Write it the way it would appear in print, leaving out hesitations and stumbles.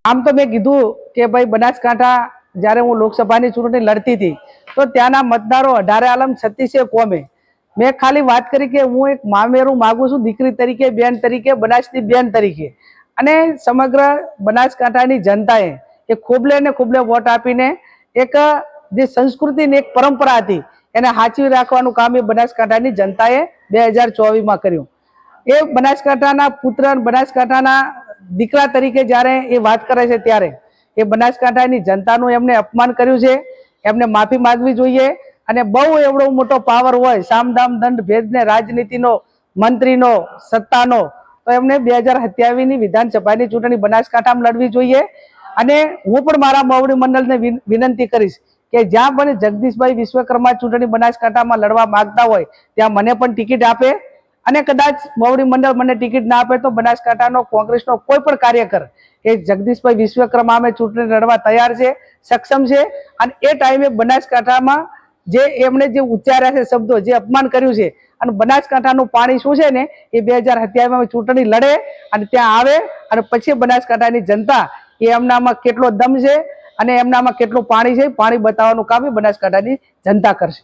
આમ તો મેં કીધું કે ભાઈ બનાસકાંઠા જ્યારે હું લોકસભાની ચૂંટણી લડતી હતી તો ત્યાંના મતદારો 18 આલમ 36 કોમે મેં ખાલી વાત કરી કે હું એક મામેરું માગું છું, દીકરી તરીકે, બેન તરીકે, બનાસની બેન તરીકે, અને સમગ્ર બનાસકાંઠાની જનતાએ એ ખોબલે ને ખોબલે વોટ આપીને એક જે સંસ્કૃતિ ને એક પરંપરા હતી એને સાચવી રાખવાનું કામ એ બનાસકાંઠાની જનતાએ 2024માં કર્યું। એ બનાસકાંઠાના પુત્ર, બનાસકાંઠાના દીકરા તરીકે જ્યારે એ વાત કરે છે ત્યારે એ બનાસકાંઠાની જનતાનું એમને અપમાન કર્યું છે, એમને માફી માંગવી જોઈએ। અને બહુ એવડો મોટો પાવર હોય, સામદામ દંડ ભેદને રાજનીતિનો, મંત્રીનો, સત્તાનો, તો એમને 2027ની વિધાનસભાની ચૂંટણી બનાસકાંઠામાં લડવી જોઈએ। અને હું પણ મારા મોવડી મંડળને વિનંતી કરીશ કે જ્યાં પણ જગદીશભાઈ વિશ્વકર્મા ચૂંટણી બનાસકાંઠામાં લડવા માંગતા હોય ત્યાં મને પણ ટિકિટ આપે। અને કદાચ મોવડી મંડળ મને ટિકિટ ના આપે તો બનાસકાંઠાનો કોંગ્રેસનો કોઈ પણ કાર્યકર એ જગદીશભાઈ વિશ્વકર્મા અમે ચૂંટણી લડવા તૈયાર છે, સક્ષમ છે। અને એ ટાઈમે બનાસકાંઠામાં જે એમણે જે ઉચ્ચાર્યા છે શબ્દો, જે અપમાન કર્યું છે, અને બનાસકાંઠાનું પાણી શું છે ને એ 2027માં ચૂંટણી લડે અને ત્યાં આવે અને પછી બનાસકાંઠાની જનતા એ એમનામાં કેટલો દમ છે અને એમનામાં કેટલું પાણી છે, પાણી બતાવવાનું કામ એ બનાસકાંઠાની જનતા કરશે।